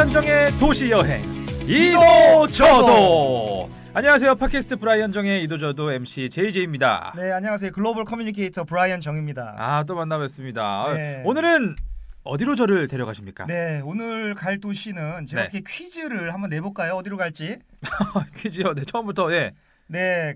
브라이언정의 도시여행 이도저도. 안녕하세요. 팟캐스트 브라이언정의 이도저도 MC JJ입니다. 네, 안녕하세요. 글로벌 커뮤니케이터 브라이언정입니다. 또 만나뵙습니다. 네. 오늘은 어디로 저를 데려가십니까? 네, 오늘 갈 도시는 제가 네. 어떻게 퀴즈를 한번 내볼까요? 어디로 갈지? 퀴즈요. 네, 처음부터. 예. 네,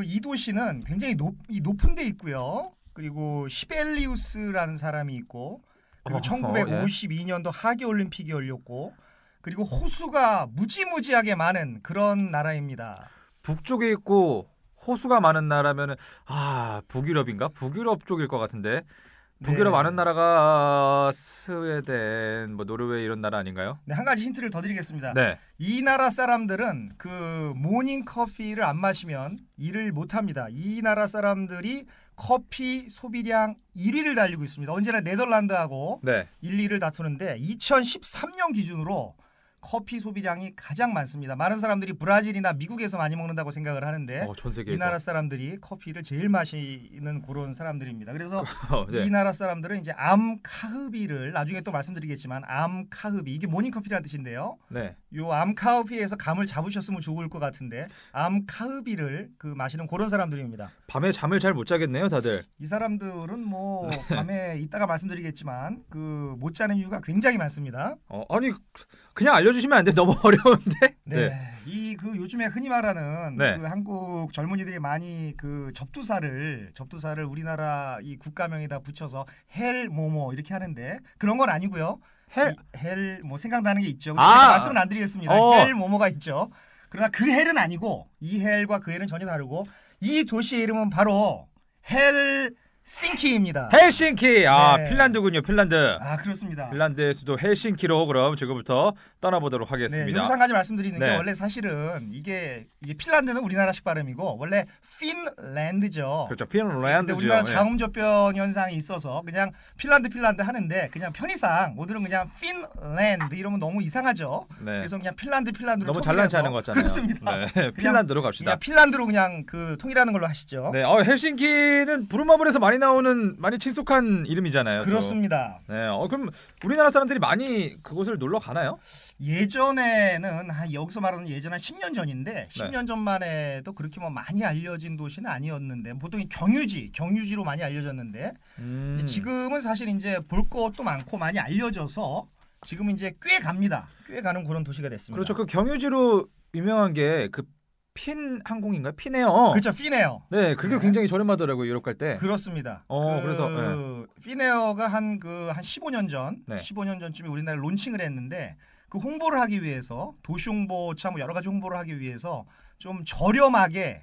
이 도시는 굉장히 높은 데 있고요. 그리고 시벨리우스라는 사람이 있고, 그리고 1952년도 하계올림픽이 열렸고, 그리고 호수가 무지무지하게 많은 그런 나라입니다. 북쪽에 있고 호수가 많은 나라면은 북유럽인가? 북유럽 쪽일 것 같은데. 북유럽 네. 많은 나라가 스웨덴, 노르웨이 이런 나라 아닌가요? 네, 한 가지 힌트를 더 드리겠습니다. 네. 이 나라 사람들은 그 모닝 커피를 안 마시면 일을 못 합니다. 이 나라 사람들이 커피 소비량 1위를 달리고 있습니다. 언제나 네덜란드하고 네. 1, 2를 다투는데 2013년 기준으로 커피 소비량이 가장 많습니다. 많은 사람들이 브라질이나 미국에서 많이 먹는다고 생각을 하는데 전 세계에서. 이 나라 사람들이 커피를 제일 마시는 그런 사람들입니다. 그래서 네. 이 나라 사람들은 이제 암카흐비를 나중에 또 말씀드리겠지만 암카흐비 이게 모닝커피라는 뜻인데요. 네. 요 암카흐비에서 감을 잡으셨으면 좋을 것 같은데 암카흐비를 마시는 그런 사람들입니다. 밤에 잠을 잘 못 자겠네요, 다들. 이 사람들은 밤에 이따가 말씀드리겠지만 못 자는 이유가 굉장히 많습니다. 아니 그냥 알려주시면 안 돼. 너무 어려운데. 네. 요즘에 흔히 말하는 네. 한국 젊은이들이 많이 접두사를 우리나라 이 국가명에다 붙여서 헬모모 이렇게 하는데 그런 건 아니고요. 헬 생각나는 게 있죠. 제가 말씀을 안 드리겠습니다. 헬모모가 있죠. 그러나 그 헬은 아니고 이 헬과 그 헬은 전혀 다르고 이 도시의 이름은 바로 헬싱키입니다. 헬싱키. 네. 핀란드군요. 핀란드. 그렇습니다. 핀란드의 수도 헬싱키로 그럼 지금부터 떠나보도록 네, 하겠습니다. 여기서 한 가지 말씀드리는 게 네. 원래 사실은 이게 핀란드는 우리나라식 발음이고 원래 핀랜드죠. 그렇죠. 근데 핀란드죠. 우리나라 자음접변 현상이 있어서 그냥 핀란드 하는데 그냥 편의상 오늘은 그냥 핀랜드 이러면 너무 이상하죠. 네. 그래서 그냥 핀란드로 너무 잘난 체하는 것 같잖아요. 그렇습니다. 네. 핀란드로 갑시다. 그냥 핀란드로 그냥 통일하는 걸로 하시죠. 네. 헬싱키는 부루마블에서 많이 친숙한 이름이잖아요. 그렇습니다. 네. 그럼 우리나라 사람들이 많이 그곳을 놀러 가나요? 예전에는 여기서 말하는 예전 한 10년 전인데 10년 전만 해도 그렇게 많이 알려진 도시는 아니었는데 보통 경유지로 많이 알려졌는데 이제 지금은 사실 이제 볼 것도 많고 많이 알려져서 지금 이제 꽤 가는 그런 도시가 됐습니다. 그렇죠. 그 경유지로 유명한 게 핀 항공인가요? 핀에어. 그렇죠. 핀에어. 네, 그게 네. 굉장히 저렴하더라고요. 유럽 갈 때. 그렇습니다. 그래서 핀에어가 한 15년 전, 네. 15년 전쯤에 우리나라에 론칭을 했는데 그 홍보를 하기 위해서 도시 홍보 여러 가지 홍보를 하기 위해서 좀 저렴하게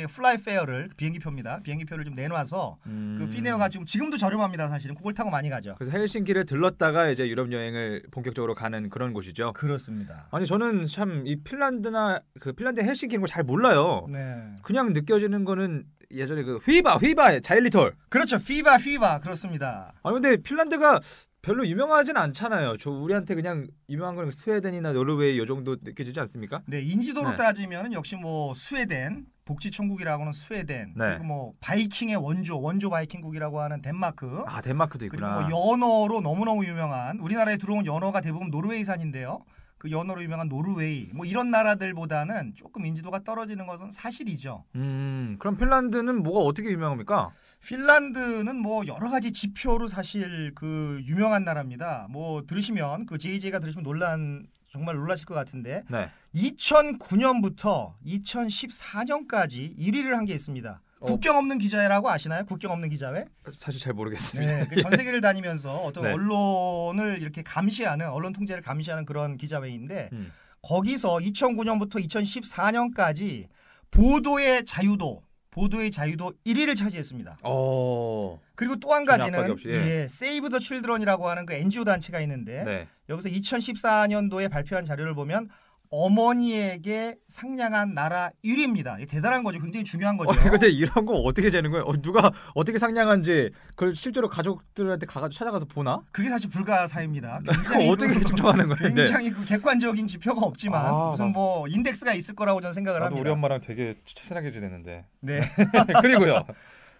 플라이 페어를 비행기표입니다. 비행기표를 좀 내놔서 그 핀에어가 지금도 저렴합니다. 사실은 그걸 타고 많이 가죠. 그래서 헬싱키를 들렀다가 이제 유럽 여행을 본격적으로 가는 그런 곳이죠. 그렇습니다. 아니 저는 참 이 핀란드나 핀란드 헬싱키 이런 거 잘 몰라요. 네. 그냥 느껴지는 거는 예전에 휘바 자일리톨. 그렇죠. 휘바 그렇습니다. 아니 근데 핀란드가 별로 유명하진 않잖아요. 우리한테 그냥 유명한 건 스웨덴이나 노르웨이 요 정도 느껴지지 않습니까? 네, 인지도로 네. 따지면은 역시 스웨덴, 복지 천국이라고는 스웨덴, 네. 그리고 바이킹의 원조 바이킹국이라고 하는 덴마크. 덴마크도 있구나. 그리고 연어로 너무너무 유명한 우리나라에 들어온 연어가 대부분 노르웨이산인데요. 그 연어로 유명한 노르웨이 이런 나라들보다는 조금 인지도가 떨어지는 것은 사실이죠. 그럼 핀란드는 뭐가 어떻게 유명합니까? 핀란드는 여러 가지 지표로 사실 유명한 나라입니다. 들으시면 JJ가 들으시면 정말 놀라실 것 같은데 네. 2009년부터 2014년까지 1위를 한 게 있습니다. 국경 없는 기자회라고 아시나요? 국경 없는 기자회? 사실 잘 모르겠습니다. 네, 전 세계를 다니면서 어떤 네. 언론을 이렇게 언론 통제를 감시하는 그런 기자회인데 거기서 2009년부터 2014년까지 보도의 자유도 1위를 차지했습니다. 그리고 또 한 가지는 세이브 더 칠드런이라고 하는 그 NGO 단체가 있는데 네. 여기서 2014년도에 발표한 자료를 보면 어머니에게 상냥한 나라 1위입니다. 이게 대단한 거죠. 굉장히 중요한 거죠. 근데 이런 거 어떻게 재는 거예요? 누가 어떻게 상냥한지 그걸 실제로 가족들한테 찾아가서 보나? 그게 사실 불가사의입니다. 굉장히 어떻게 측정하는 거예요? 굉장히 객관적인 지표가 없지만 무슨 인덱스가 있을 거라고 저는 생각을 합니다. 우리 엄마랑 되게 친하게 지냈는데. 네. 그리고요.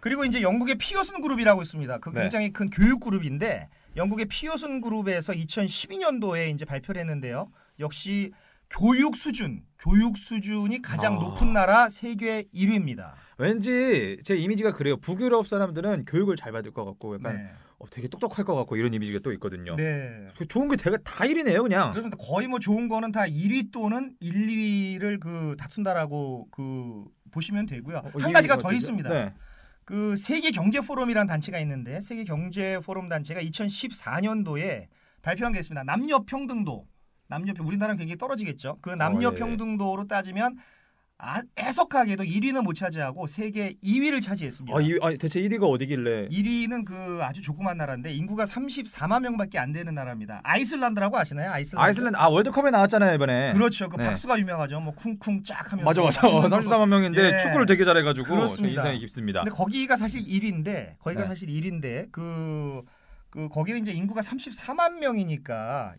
그리고 이제 영국의 피어슨 그룹이라고 있습니다. 굉장히 큰 교육 그룹인데 영국의 피어슨 그룹에서 2012년도에 이제 발표를 했는데요. 역시 교육 수준이 가장 높은 나라 세계 1위입니다. 왠지 제 이미지가 그래요. 북유럽 사람들은 교육을 잘 받을 것 같고 약간 네. 되게 똑똑할 것 같고 이런 이미지가 또 있거든요. 네. 좋은 게 되게 다 1위네요, 그냥. 그렇습니다. 거의 뭐 좋은 거는 다 1위 또는 1, 2위를 다툰다라고 보시면 되고요. 한 가지가 더 있습니다. 네. 그 세계 경제 포럼이라는 단체가 있는데 세계 경제 포럼 단체가 2014년도에 발표한 게 있습니다. 남녀 평등도. 우리나라는 굉장히 떨어지겠죠. 그 남녀 네. 평등도로 따지면 애석하게도 1위는 못 차지하고 세계 2위를 차지했습니다. 대체 1위가 어디길래? 1위는 그 아주 조그만 나라인데 인구가 34만 명밖에 안 되는 나라입니다. 아이슬란드라고 아시나요? 아이슬란드 월드컵에 나왔잖아요, 이번에. 그렇죠. 그 네. 박수가 유명하죠. 뭐 쿵쿵 쫙 하면서. 맞아. 34만 명인데 예. 축구를 되게 잘해가지고 그렇습니다. 인상이 깊습니다. 근데 거기가 사실 1위인데 네. 사실 1위인데 거기는 이제 인구가 34만 명이니까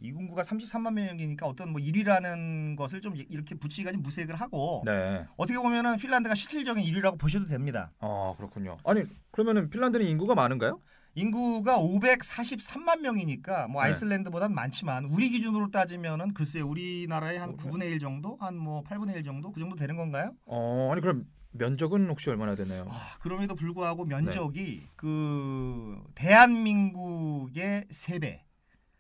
어떤 뭐 1위라는 것을 좀 이렇게 붙이기가 좀 무색을 하고 네. 어떻게 보면은 핀란드가 실질적인 1위라고 보셔도 됩니다. 그렇군요. 아니 그러면은 핀란드는 인구가 많은가요? 인구가 543만 명이니까 뭐 네. 아이슬란드보다는 많지만 우리 기준으로 따지면은 글쎄 우리나라의 한 9분의 1 정도, 한 뭐 8분의 1 정도 그 정도 되는 건가요? 아니 그럼 면적은 혹시 얼마나 되나요? 그럼에도 불구하고 면적이 그 대한민국의 3배.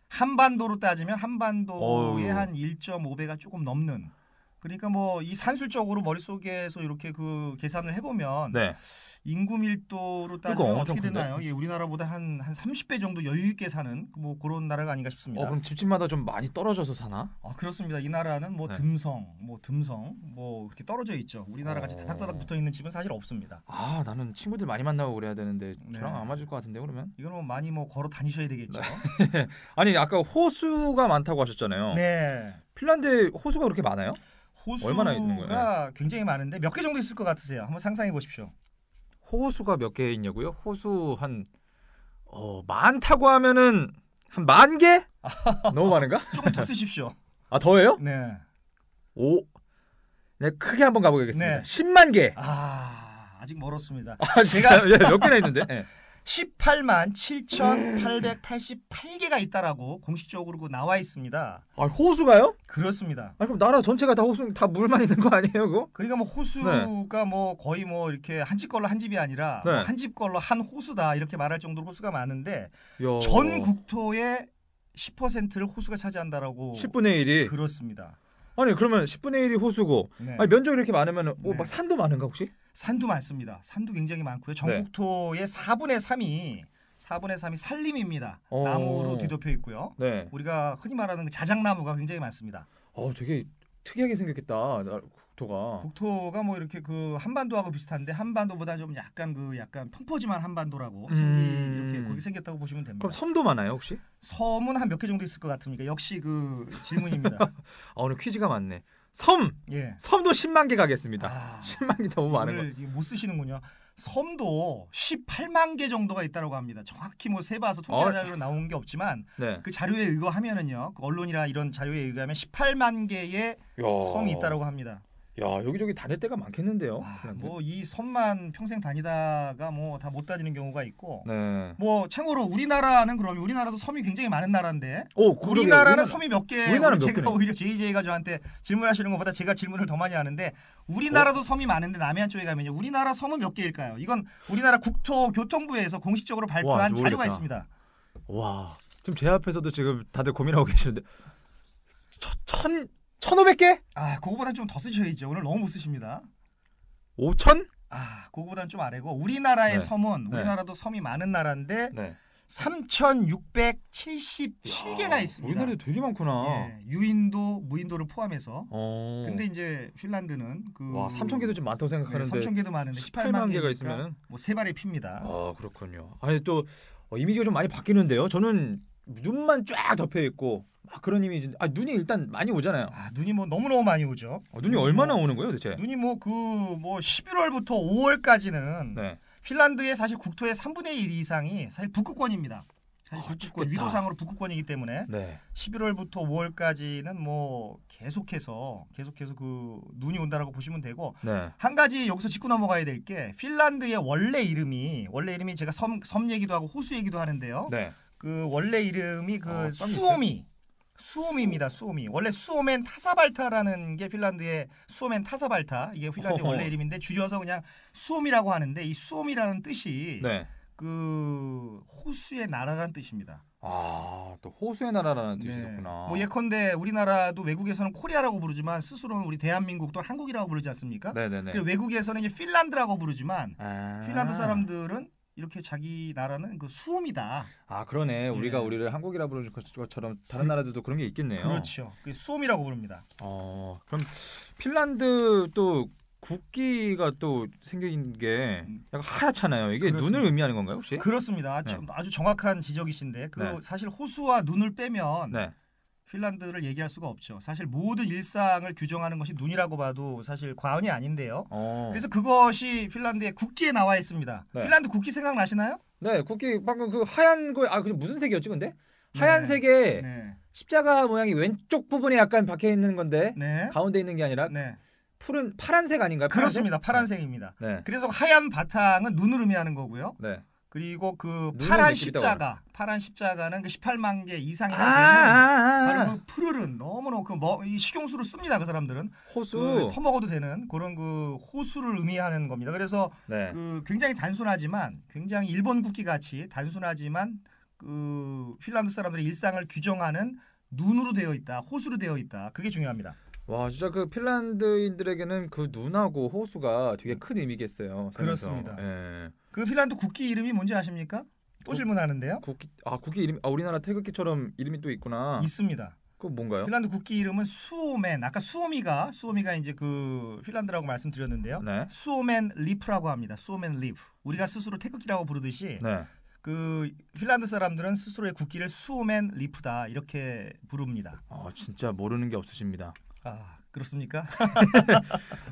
한반도로 따지면 한반도의 한 1.5배가 조금 넘는. 그러니까 뭐 이 산술적으로 머릿속에서 이렇게 그 계산을 해보면 네. 인구 밀도로 따지면 어떻게 큰데? 되나요? 예, 우리나라보다 한 30배 정도 여유 있게 사는 뭐 그런 나라가 아닌가 싶습니다. 그럼 집집마다 좀 많이 떨어져서 사나? 그렇습니다. 이 나라는 뭐 네. 듬성 뭐 이렇게 떨어져 있죠. 우리나라 같이 다닥다닥 붙어 있는 집은 사실 없습니다. 나는 친구들 많이 만나고 그래야 되는데 네. 저랑 안 맞을 것 같은데 그러면? 이거는 뭐 많이 뭐 걸어 다니셔야 되겠죠. 아니 아까 호수가 많다고 하셨잖아요. 네. 핀란드에 호수가 그렇게 많아요? 얼마나 있는 거예요? 호수가 굉장히 많은데 몇 개 정도 있을 것 같으세요? 한번 상상해 보십시오. 호수가 몇 개 있냐고요? 호수 한 많다고 하면은 한 10,000개? 너무 많은가? 조금 더 쓰십시오. 더해요? 네. 네, 크게 한번 가보겠습니다. 네. 10만 개. 아직 멀었습니다. 제가 몇 개나 있는데? 네. 18만 7,888개가 있다라고 공식적으로 나와 있습니다. 호수가요? 그렇습니다. 그럼 나라 전체가 다 호수 다 물만 있는 거 아니에요, 그거? 그러니까 뭐 호수가 뭐 거의 뭐 이렇게 한 집 걸로 한 집이 아니라 네. 한 집 걸로 한 호수다 이렇게 말할 정도로 호수가 많은데 야. 전 국토의 10%를 호수가 차지한다라고. 10분의 1이. 그렇습니다. 아니 그러면 10분의 1이 호수고 네. 면적이 이렇게 많으면 네. 막 산도 많은가 혹시? 산도 많습니다. 산도 굉장히 많고요. 전국토의 4분의 3이 산림입니다. 나무로 뒤덮여 있고요. 네. 우리가 흔히 말하는 그 자작나무가 굉장히 많습니다. 되게 특이하게 생겼겠다. 국토가. 국토가 뭐 이렇게 그 한반도하고 비슷한데 한반도보다 좀 약간 평퍼짐한 한반도라고 이렇게 그렇게 생겼다고 보시면 됩니다. 그럼 섬도 많아요 혹시? 섬은 한 몇 개 정도 있을 것 같습니까? 역시 그 질문입니다. 오늘 퀴즈가 많네. 섬도 예. 10만 개 가겠습니다. 10만 개 너무 많은 거. 오늘 못 쓰시는군요. 섬도 18만 개 정도가 있다고 합니다. 정확히 뭐 세봐서 통계자료로 나온 게 없지만 네. 그 자료에 의거하면은요, 그 언론이나 이런 자료에 의거하면 18만 개의 섬이 있다고 합니다. 여기저기 다닐 데가 많겠는데요. 뭐 이 섬만 평생 다니다가 뭐 다 못 다니는 경우가 있고. 네. 뭐 참고로 우리나라도 섬이 굉장히 많은 나라인데. 그러게요. 우리나라는 섬이 몇 개? 우리나라는 몇 제가 개네? 오히려 JJ가 저한테 질문하시는 것보다 제가 질문을 더 많이 하는데 우리나라도 섬이 많은데 남해안 쪽에 가면요. 우리나라 섬은 몇 개일까요? 이건 우리나라 국토교통부에서 공식적으로 발표한 자료가 있습니다. 와, 지금 제 앞에서도 지금 다들 고민하고 계시는데 1,500개? 그거보다는 좀 더 쓰셔야죠. 오늘 너무 못 쓰십니다. 5,000? 그거보다는 좀 아래고 우리나라의 네. 섬은 네. 우리나라도 섬이 많은 나라인데 네. 3,677개가 있습니다. 우리나라에 되게 많구나. 예, 유인도, 무인도를 포함해서. 근데 근데 이제 핀란드는 3,000개도 좀 많다고 생각하는데 3,000개도 많은데 18만 18만 개가 개가 있으면은 뭐 세 발의 피입니다. 그렇군요. 아니 또 이미지가 좀 많이 바뀌는데요. 저는 눈만 쫙 덮여 있고 막 그런 이미지. 눈이 일단 많이 오잖아요. 눈이 뭐 너무너무 많이 오죠. 눈이 얼마나 오는 거예요, 대체? 눈이 뭐 11월부터 5월까지는 네. 핀란드의 사실 국토의 3분의 1 이상이 사실 북극권입니다. 사실 북극권, 춥겠다. 위도상으로 북극권이기 때문에 네. 11월부터 5월까지는 뭐 계속해서 그 눈이 온다라고 보시면 되고 네. 한 가지 여기서 짚고 넘어가야 될 게 핀란드의 원래 이름이 제가 섬 얘기도 하고 호수 얘기도 하는데요. 네. 그 원래 이름이 그 땅이 수오미입니다. 수오미. 원래 수오멘 타사발타라는 게 핀란드의 수오멘 타사발타 이게 핀란드의 원래 이름인데 줄여서 그냥 수오미라고 하는데 이 수오미라는 뜻이 네. 그 호수의 나라라는 뜻입니다. 아, 또 호수의 나라라는 뜻이 네. 있었구나. 뭐 예컨대 우리나라도 외국에서는 코리아라고 부르지만 스스로는 우리 대한민국 또는 한국이라고 부르지 않습니까? 네네네. 그리고 외국에서는 이제 핀란드라고 부르지만 아. 핀란드 사람들은 이렇게 자기 나라는 그 수오미다. 아, 그러네. 우리가 예. 우리를 한국이라 부르는 것처럼 다른 나라들도 그런 게 있겠네요. 그렇죠. 그 수오미라고 부릅니다. 그럼 핀란드 또 국기가 또 생긴 게 약간 하얗잖아요. 이게 그렇습니다. 눈을 의미하는 건가요, 혹시? 그렇습니다. 네. 아주 정확한 지적이신데 그 네. 사실 호수와 눈을 빼면 네. 핀란드를 얘기할 수가 없죠. 사실 모든 일상을 규정하는 것이 눈이라고 봐도 사실 과언이 아닌데요. 그래서 그것이 핀란드의 국기에 나와 있습니다. 네. 핀란드 국기 생각나시나요? 네, 국기 방금 그 하얀 거 그 무슨 색이었지, 근데? 네. 하얀색에 네. 십자가 모양이 왼쪽 부분에 약간 박혀 있는 건데 네. 가운데 있는 게 아니라 네. 푸른 파란색 아닌가요? 파란색? 그렇습니다. 파란색입니다. 네. 그래서 하얀 바탕은 눈을 의미하는 거고요. 네. 그리고 그 눈을 파란 느끼겠다고 파란 십자가는 그 18만 개 이상이나 아, 되는 바로 그 푸르른 너무너무 이 식용수를 씁니다. 그 사람들은 호수. 퍼먹어도 되는 그런 그 호수를 의미하는 겁니다. 그래서 네. 그 굉장히 단순하지만 굉장히 일본 국기 같이 단순하지만 그 핀란드 사람들의 일상을 규정하는 눈으로 되어 있다, 호수로 되어 있다. 그게 중요합니다. 와, 진짜 그 핀란드인들에게는 그 눈하고 호수가 되게 큰 의미겠어요. 살면서. 그렇습니다. 예. 그 핀란드 국기 이름이 뭔지 아십니까? 또 질문하는데요. 국기 이름 우리나라 태극기처럼 이름이 또 있구나. 있습니다. 그 뭔가요? 핀란드 국기 이름은 수오멘. 아까 수오미가 이제 그 핀란드라고 말씀드렸는데요. 네. 수오멘 리프라고 합니다. 수오멘 리프. 우리가 스스로 태극기라고 부르듯이 네. 그 핀란드 사람들은 스스로의 국기를 수오멘 리프다 이렇게 부릅니다. 진짜 모르는 게 없으십니다. 아, 그렇습니까?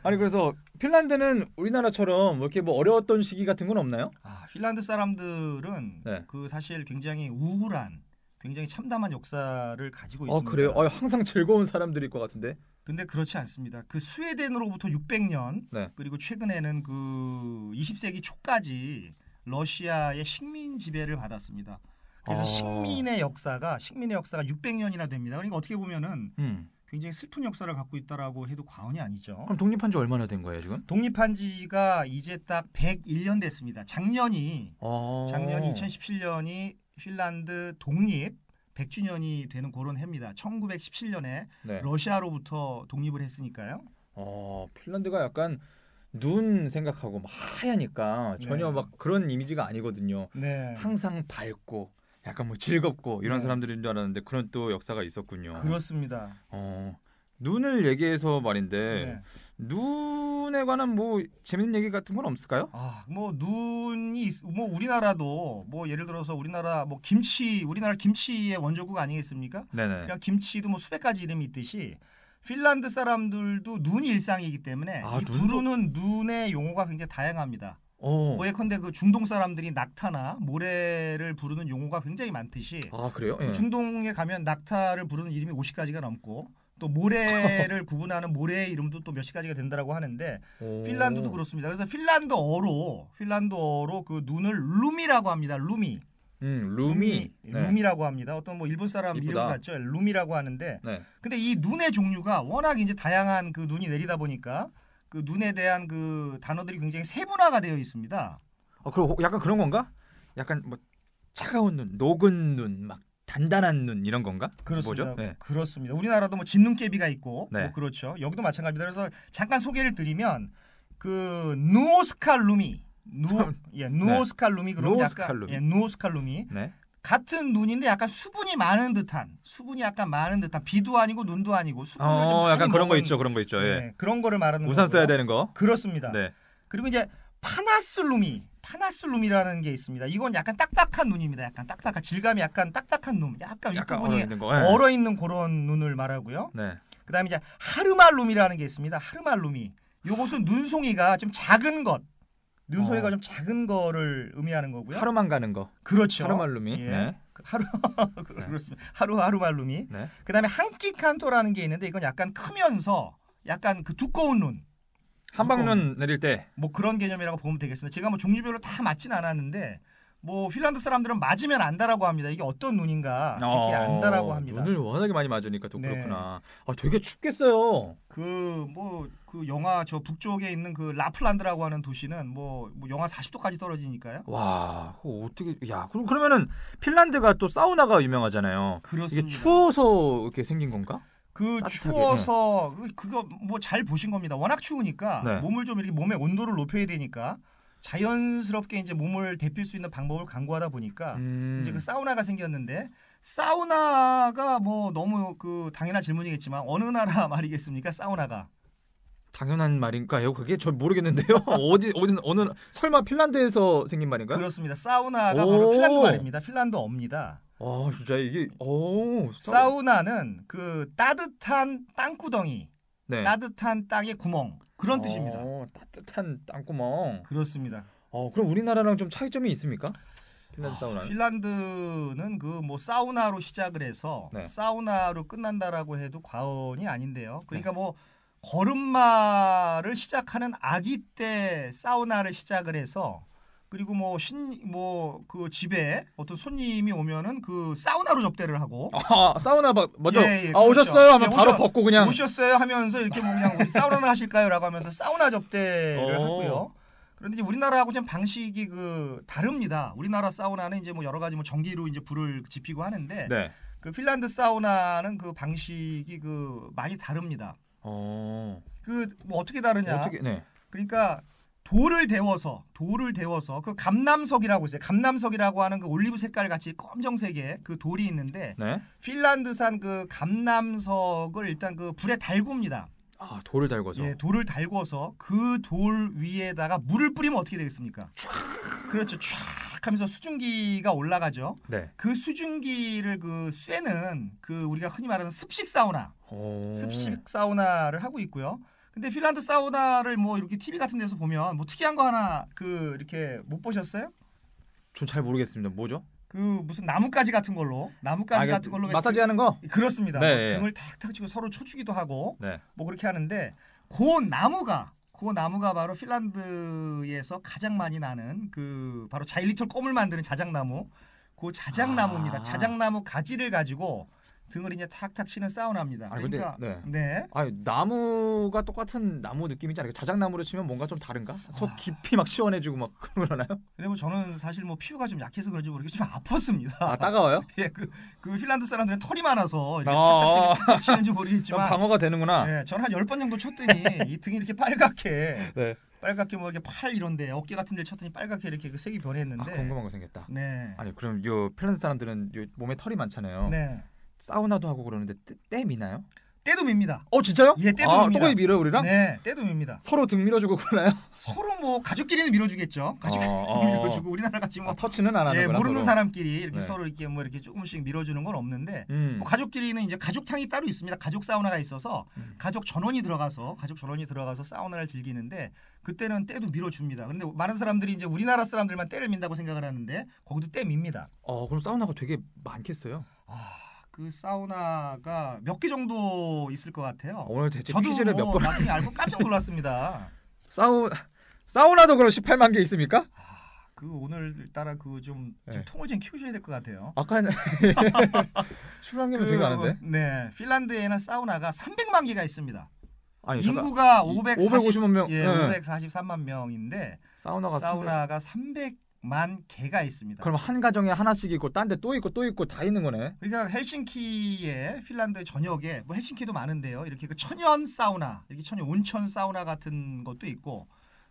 아니 그래서 핀란드는 우리나라처럼 뭐 이렇게 뭐 어려웠던 시기 같은 건 없나요? 핀란드 사람들은 네. 그 사실 굉장히 우울한 굉장히 참담한 역사를 가지고 있습니다. 그래요? 항상 즐거운 사람들일 것 같은데. 근데 그렇지 않습니다. 그 스웨덴으로부터 600년 네. 그리고 최근에는 그 20세기 초까지 러시아의 식민 지배를 받았습니다. 그래서 식민의 역사가 600년이나 됩니다. 그러니까 어떻게 보면은 굉장히 슬픈 역사를 갖고 있다라고 해도 과언이 아니죠. 그럼 독립한 지 얼마나 된 거예요 지금? 독립한 지가 이제 딱 101년 됐습니다. 작년이 2017년이 핀란드 독립 100주년이 되는 그런 해입니다. 1917년에 네. 러시아로부터 독립을 했으니까요. 핀란드가 약간 눈 생각하고 막 하얘니까 전혀 네. 막 그런 이미지가 아니거든요. 네. 항상 밝고 약간 뭐 즐겁고 이런 네. 사람들인 줄 알았는데 그런 또 역사가 있었군요. 그렇습니다. 눈을 얘기해서 말인데 네. 눈에 관한 뭐 재밌는 얘기 같은 건 없을까요? 뭐 눈이 뭐 우리나라도 뭐 예를 들어서 우리나라 김치의 원조국 아니겠습니까? 네네. 그냥 김치도 뭐 수백 가지 이름이 있듯이 핀란드 사람들도 눈이 일상이기 때문에 이 부르는 눈의 용어가 굉장히 다양합니다. 뭐 예컨대 그 중동 사람들이 낙타나 모래를 부르는 용어가 굉장히 많듯이 그래요? 그 중동에 가면 낙타를 부르는 이름이 50가지가 넘고 또 모래를 구분하는 모래의 이름도 또 몇십 가지가 된다라고 하는데 핀란드도 그렇습니다. 그래서 핀란드어로 그 눈을 루미라고 합니다. 루미라고 합니다. 어떤 뭐 일본 사람 이쁘다. 이름 같죠. 루미라고 하는데 네. 근데 이 눈의 종류가 워낙 이제 다양한 그 눈이 내리다 보니까 그 눈에 대한 그 단어들이 굉장히 세분화가 되어 있습니다. 그리고 약간 그런 건가? 약간 뭐 차가운 눈, 녹은 눈, 막 단단한 눈 이런 건가? 그렇습니다. 뭐죠? 네. 그렇습니다. 우리나라도 뭐 진눈깨비가 있고 네. 뭐 그렇죠. 여기도 마찬가지입니다. 그래서 잠깐 소개를 드리면 그 누오스칼루미 누오스칼루미 그럼 누오스칼루미. 약간 누오스칼루미 네. 같은 눈인데 약간 수분이 약간 많은 듯한 비도 아니고 눈도 아니고 수분을 좀 많이 약간 그런 거 먹은, 있죠. 그런 거 있죠. 예. 네, 그런 거를 말하는 우산 거고요. 써야 되는 거. 그렇습니다. 네. 그리고 이제 파나슬룸이라는 게 있습니다. 이건 약간 딱딱한 눈입니다. 약간 딱딱한 질감이 약간 딱딱한 눈, 약간 윗부분이 얼어 있는 거. 얼어 있는 그런 눈을 말하고요. 네. 그다음에 이제 하르말룸이라는 게 있습니다. 하르말룸이 요것은 눈송이가 좀 작은 것, 눈송이가 좀 작은 거를 의미하는 거고요. 하루만 가는 거. 그렇죠. 하루말룸이. 예. 네. 그렇습니다. 하루말룸이. 네. 그다음에 한끼칸토라는 게 있는데 이건 약간 크면서 약간 그 두꺼운 눈. 한방눈 내릴 때. 뭐 그런 개념이라고 보면 되겠습니다. 제가 뭐 종류별로 다 맞진 않았는데 뭐 핀란드 사람들은 맞으면 안다라고 합니다. 이게 어떤 눈인가 이렇게 안다라고 합니다. 눈을 워낙에 많이 맞으니까 또 네. 그렇구나. 되게 춥겠어요. 그 영하 저 북쪽에 있는 그 라플란드라고 하는 도시는 뭐 영하 40도까지 떨어지니까요. 와, 그거 어떻게 그러면은 핀란드가 또 사우나가 유명하잖아요. 그렇습니다. 이게 추워서 이렇게 생긴 건가? 그 따뜻하게, 추워서 그거 뭐 잘 보신 겁니다. 워낙 추우니까 네. 몸을 좀 이렇게 몸의 온도를 높여야 되니까 자연스럽게 이제 몸을 데필 수 있는 방법을 강구하다 보니까 이제 그 사우나가 생겼는데 사우나가 뭐 너무 그 당연한 질문이겠지만 어느 나라 말이겠습니까? 사우나가 당연한 말인가요? 그게 저 모르겠는데요. 어느 설마 핀란드에서 생긴 말인가요? 그렇습니다. 사우나가 오. 바로 핀란드 말입니다. 핀란드어입니다. 진짜 이게 사우나는 그 따뜻한 땅구덩이, 네. 따뜻한 땅의 구멍 그런 뜻입니다. 따뜻한 땅구멍. 그렇습니다. 그럼 우리나라랑 좀 차이점이 있습니까? 핀란드 사우나는? 핀란드는 그 뭐 사우나로 시작을 해서 네. 사우나로 끝난다라고 해도 과언이 아닌데요. 그러니까 뭐 걸음마를 시작하는 아기 때 사우나를 시작을 해서 그리고 그 집에 어떤 손님이 오면은 그 사우나로 접대를 하고 사우나 먼저 그렇죠. 오셨어요 하면 예, 바로 벗고 그냥 오셨어요 하면서 이렇게 뭐 그냥 우리 사우나나 하실까요라고 하면서 사우나 접대를 하고요. 그런데 이제 우리나라하고 좀 방식이 그 다릅니다. 우리나라 사우나는 이제 뭐 여러 가지 뭐 전기로 이제 불을 지피고 하는데 네. 그 핀란드 사우나는 그 방식이 그 많이 다릅니다. 그 뭐 어떻게 다르냐? 네. 그러니까 돌을 데워서 그 감남석이라고 있어요. 감남석이라고 하는 그 올리브 색깔 같이 검정색의 그 돌이 있는데 네. 핀란드산 그 감남석을 일단 그 불에 달굽니다. 돌을 달궈서. 예, 돌을 달궈서 그 돌 위에다가 물을 뿌리면 어떻게 되겠습니까? 그렇죠. 쫙 하면서 수증기가 올라가죠. 네. 그 수증기를 그 쐬는 그 우리가 흔히 말하는 습식 사우나. 습식 사우나를 하고 있고요. 근데 핀란드 사우나를 뭐 이렇게 TV 같은 데서 보면 뭐 특이한 거 하나 그 이렇게 못 보셨어요? 전 잘 모르겠습니다. 뭐죠? 그 무슨 나뭇가지 같은 걸로 마사지 하는 거? 그렇습니다. 네. 뭐 등을 탁탁 치고 서로 쳐주기도 하고 네. 뭐 그렇게 하는데 그 나무가 바로 핀란드에서 가장 많이 나는 그 바로 자일리톨 껌을 만드는 자작나무. 그 자작나무입니다. 자작나무 가지를 가지고 등을 이제 탁탁 치는 사우나입니다. 그러니까 네. 나무가 똑같은 나무 느낌이지 않아요? 자작나무로 치면 뭔가 좀 다른가? 속 깊이 막 시원해지고 막 그러나요? 근데 뭐 저는 사실 뭐 피부가 좀 약해서 그런지 모르겠지만 좀 아팠습니다. 따가워요? 예, 그 핀란드 사람들은 털이 많아서 이렇게 탁탁 치는지 모르겠지만 방어가 되는구나. 네, 저는 한 10번 정도 쳤더니 이 등이 이렇게 빨갛게 네. 빨갛게 뭐 이렇게 팔 이런데 어깨 같은 데 쳤더니 빨갛게 이렇게 그 색이 변했는데 궁금한 거 생겼다. 네. 아니 그럼 요 핀란드 사람들은 요 몸에 털이 많잖아요. 네. 사우나도 하고 그러는데 때 미나요? 때도 밉니다. 진짜요? 예, 때도 밉니다. 똑같이 밀어요 우리랑? 네, 때도 밉니다. 서로 등 밀어주고 그러나요? 서로 뭐 가족끼리는 밀어주겠죠. 가족끼리는 밀어주고 우리나라 같이 뭐 터치는 안 하는구나. 모르는 서로. 사람끼리 이렇게 네. 서로 이렇게 뭐 이렇게 조금씩 밀어주는 건 없는데 뭐 가족끼리는 이제 가족탕이 따로 있습니다. 가족 사우나가 있어서 가족 전원이 들어가서 사우나를 즐기는데 그때는 때도 밀어줍니다. 그런데 많은 사람들이 이제 우리나라 사람들만 때를 민다고 생각을 하는데 거기도 때 밉니다. 그럼 사우나가 되게 많겠어요. 그 사우나가 몇 개 정도 있을 것 같아요. 오늘 대체 저도 퀴즈를 몇 번 나중에 알고 깜짝 놀랐습니다. 사우나도 그럼 18만 개 있습니까? 그 오늘따라 그 좀 네. 통을 좀 키우셔야 될 것 같아요. 아까 18만 개면 되게 많은데. 네, 핀란드에는 사우나가 300만 개가 있습니다. 아니, 인구가 550만 명. 예, 네. 543만 명인데 사우나가 300만 개가 있습니다. 그럼 한 가정에 하나씩 있고 딴 데 또 있고 다 있는 거네. 그러니까 헬싱키의 핀란드 전역에 뭐 헬싱키도 많은데요. 이렇게 그 천연 사우나, 이렇게 천연 온천 사우나 같은 것도 있고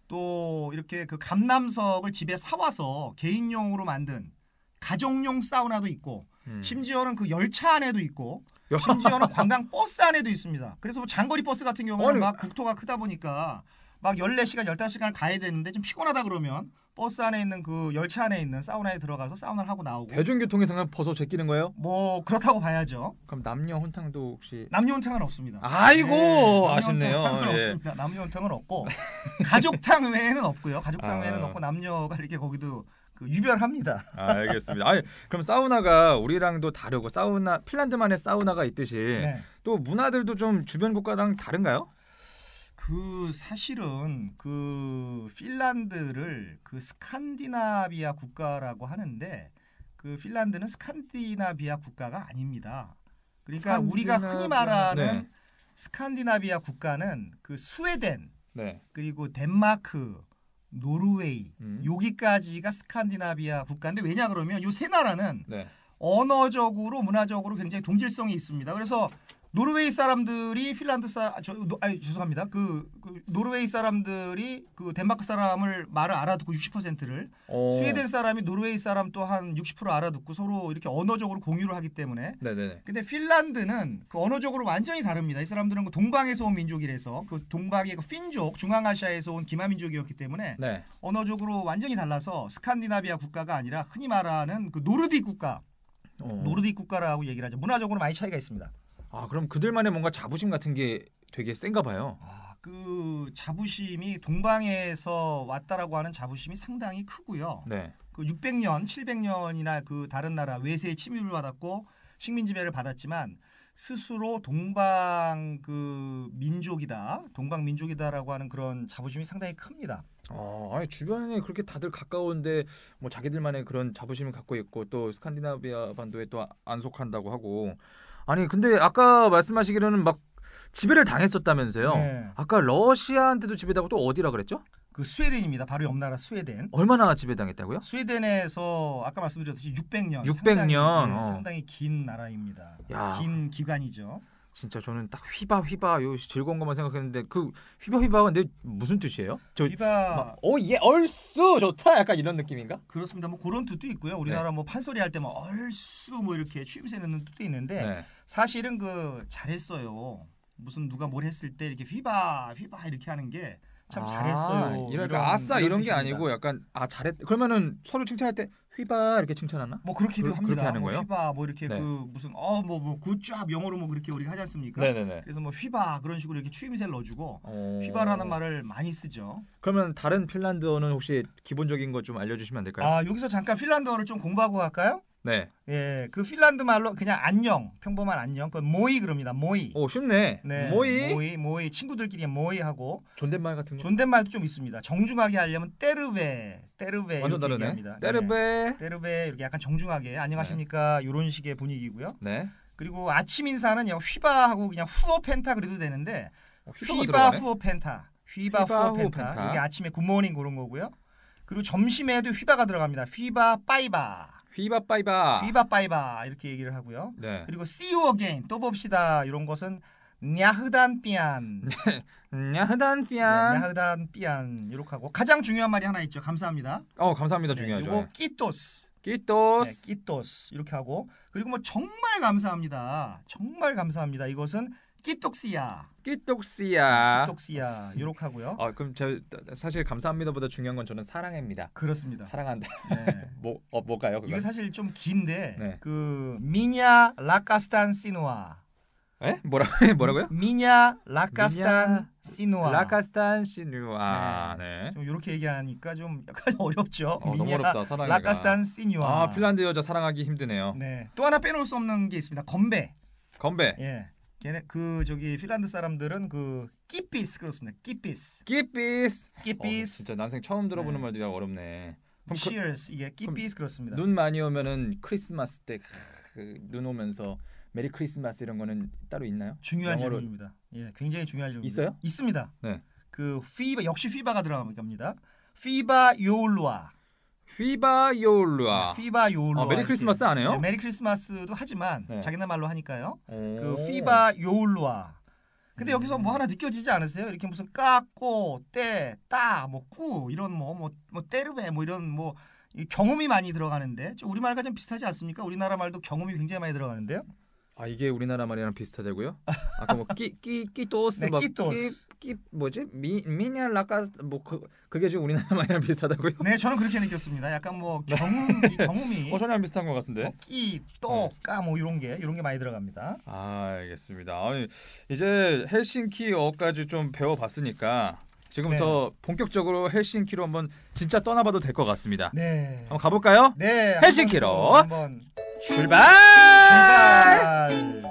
또 이렇게 그 감남석을 집에 사와서 개인용으로 만든 가정용 사우나도 있고 심지어는 그 열차 안에도 있고 심지어는 관광 버스 안에도 있습니다. 그래서 뭐 장거리 버스 같은 경우는 막 국토가 크다 보니까 막 14시간, 15시간을 가야 되는데 좀 피곤하다 그러면 버스 안에 있는 그 열차 안에 있는 사우나에 들어가서 사우나를 하고 나오고. 대중교통에서는 벗어 제끼는 거예요? 뭐 그렇다고 봐야죠. 그럼 남녀 혼탕도 혹시? 남녀 혼탕은 없습니다. 아이고 네, 아쉽네요. 남녀 혼탕은 예. 없습니다. 남녀 혼탕은 없고 가족탕 외에는 없고요. 가족탕 외에는 없고 남녀가 이렇게 거기도 그 유별합니다. 알겠습니다. 아니, 그럼 사우나가 우리랑도 다르고 핀란드만의 사우나가 있듯이 네. 또 문화들도 좀 주변 국가랑 다른가요? 그 사실은 그 핀란드를 그 스칸디나비아 국가라고 하는데 그 핀란드는 스칸디나비아 국가가 아닙니다. 그러니까 우리가 흔히 말하는 네. 스칸디나비아 국가는 그 스웨덴 네. 그리고 덴마크, 노르웨이 음. 여기까지가 스칸디나비아 국가인데 왜냐 그러면 이 세 나라는 네. 언어적으로 문화적으로 굉장히 동질성이 있습니다. 그래서 노르웨이 사람들이 죄송합니다. 그 노르웨이 사람들이 그 덴마크 사람을 말을 알아듣고 60%를 스웨덴 사람이 노르웨이 사람 또 한 60% 알아듣고 서로 이렇게 언어적으로 공유를 하기 때문에. 네네네. 근데 핀란드는 그 언어적으로 완전히 다릅니다. 이 사람들은 그 동방에서 온 민족이라서 그 동방의 그 핀족, 중앙아시아에서 온 기마민족이었기 때문에 네. 언어적으로 완전히 달라서 스칸디나비아 국가가 아니라 흔히 말하는 그 노르딕 국가, 노르딕 국가라고 얘기를 하죠. 문화적으로 많이 차이가 있습니다. 아 그럼 그들만의 뭔가 자부심 같은 게 되게 센가 봐요. 그 자부심이 동방에서 왔다라고 하는 자부심이 상당히 크고요. 네. 그 600년, 700년이나 그 다른 나라 외세의 침입을 받았고 식민 지배를 받았지만 스스로 동방 그 민족이다, 동방 민족이다라고 하는 그런 자부심이 상당히 큽니다. 아니 주변에 그렇게 다들 가까운데 뭐 자기들만의 그런 자부심을 갖고 있고 또 스칸디나비아 반도에 또 안 속한다고 하고 아니 근데 아까 말씀하시기로는 막 지배를 당했었다면서요? 네. 아까 러시아한테도 지배당하고 또 어디라 그랬죠? 그 스웨덴입니다. 바로 옆 나라 스웨덴. 얼마나 지배당했다고요? 스웨덴에서 아까 말씀드렸듯이 600년. 600년. 상당히 긴 나라입니다. 야. 긴 기간이죠. 진짜 저는 딱 휘바 요 즐거운 것만 생각했는데 그 휘바가 근데 무슨 뜻이에요? 휘바 오예 얼쑤 좋다 약간 이런 느낌인가? 그렇습니다. 뭐 그런 뜻도 있고요. 우리나라 뭐 판소리 할 때 뭐 얼쑤 뭐 이렇게 추임새 넣는 뜻도 있는데 네. 사실은 그 잘했어요. 무슨 누가 뭘 했을 때 이렇게 휘바 이렇게 하는 게 참 잘했어요. 이러니까 아싸 이런 게 뜻입니다. 아니고 약간 잘했. 그러면은 서로 칭찬할 때 휘바 이렇게 칭찬하나? 뭐 그렇게도 합니다. 그렇게 하는 뭐 거예요? 휘바 뭐 이렇게 네. 그 무슨 뭐 굿잡 영어로 뭐 그렇게 우리가 하지 않습니까? 네네네. 그래서 뭐 휘바 그런 식으로 이렇게 추임새를 넣어주고 휘바라는 말을 많이 쓰죠. 그러면 다른 핀란드어는 혹시 기본적인 거 좀 알려주시면 안 될까요? 여기서 잠깐 핀란드어를 좀 공부하고 갈까요? 네. 예, 그 핀란드 말로 그냥 안녕, 평범한 안녕, 그건 모이 그럽니다. 모이. 오 쉽네. 네, 모이 친구들끼리 모이 하고 존댓말 같은 거. 존댓말도 좀 있습니다. 정중하게 하려면 때르베 완전 이렇게 다르네. 얘기합니다. 때르베. 네, 때르베 이렇게 약간 정중하게 안녕하십니까 이런 식의 분위기고요. 네. 그리고 아침 인사는 그냥 휘바하고 그냥 후어 펜타 그래도 되는데 휘바가 휘바 들어가네. 후어 펜타, 휘바 후어 펜타 이게 아침에 굿모닝 그런 거고요. 그리고 점심에도 휘바가 들어갑니다. 휘바 빠이바. 휘바 빠이바. 휘바 빠이바 이렇게 얘기를 하고요. 네. 그리고 see you again 또 봅시다 이런 것은 냐흐단 삐안 야흐단 피안. 냐흐단 삐안 이렇게 하고 가장 중요한 말이 하나 있죠. 감사합니다. 감사합니다 네, 중요하죠. 요거 끼토스 끼토스. 끼토스 이렇게 하고 그리고 뭐 정말 감사합니다. 정말 감사합니다. 이것은 끼톡시야 끼톡시야. 이렇게 하고요. 그럼 저 사실 감사합니다보다 중요한 건 저는 사랑합니다. 그렇습니다. 사랑한다. 네. 뭘까요? 그거? 이게 사실 좀 긴데 네. 그 미냐 라카스탄 시누아 에? 뭐라고요? 미냐 라카스탄 시누아 라카스탄 시누아. 네. 좀 이렇게 얘기하니까 좀 약간 어렵죠. 너무 미냐 어렵다. 사랑해가. 라카스탄 시누아. 핀란드 여자 사랑하기 힘드네요. 네. 또 하나 빼놓을 수 없는 게 있습니다. 건배. 건배. 예. 걔네 그 저기 핀란드 사람들은 그 끼피스 그렇습니다. 끼피스. 끼피스. 끼피스. 진짜 난생 처음 들어보는 네. 말들이 어렵네. 그럼 Cheers. 이게 끼피스 그렇습니다. 눈 많이 오면은 크리스마스 때 눈 오면서 메리 크리스마스 이런 거는 따로 있나요? 중요한 영어로... 질문입니다. 예, 굉장히 중요한 질문입니다. 있어요? 있습니다. 네. 그 피바 역시 피바가 들어갑니다. 피바 요울루아. 휘바 요울루아. 피바 요울루아. 메리 크리스마스 안 해요? 네, 메리 크리스마스도 하지만 네. 자기네 말로 하니까요. 오. 그 피바 요울루아. 근데 여기서 뭐 하나 느껴지지 않으세요? 이렇게 무슨 까꼬, 때, 따, 뭐 꾸 이런 뭐 때르베 뭐 이런 뭐 이 경험이 많이 들어가는데 우리말과 좀 비슷하지 않습니까? 우리나라 말도 경험이 굉장히 많이 들어가는데요. 이게 우리나라 말이랑 비슷하다고요? 아까 뭐 끼토스 네, 뭐 끼토스. 끼 뭐지? 미냐 라카 뭐 그게 지금 우리나라 말이랑 비슷하다고요? 네, 저는 그렇게 느꼈습니다. 약간 뭐 경험이 전혀 안 비슷한 것 같은데. 끼, 또, 까 뭐 이런 게 많이 들어갑니다. 알겠습니다. 이제 헬싱키어까지 좀 배워봤으니까 지금부터 본격적으로 헬싱키로 한번 진짜 떠나봐도 될 것 같습니다. 네. 한번 가볼까요? 네. 헬싱키로 한번 출발! 출발.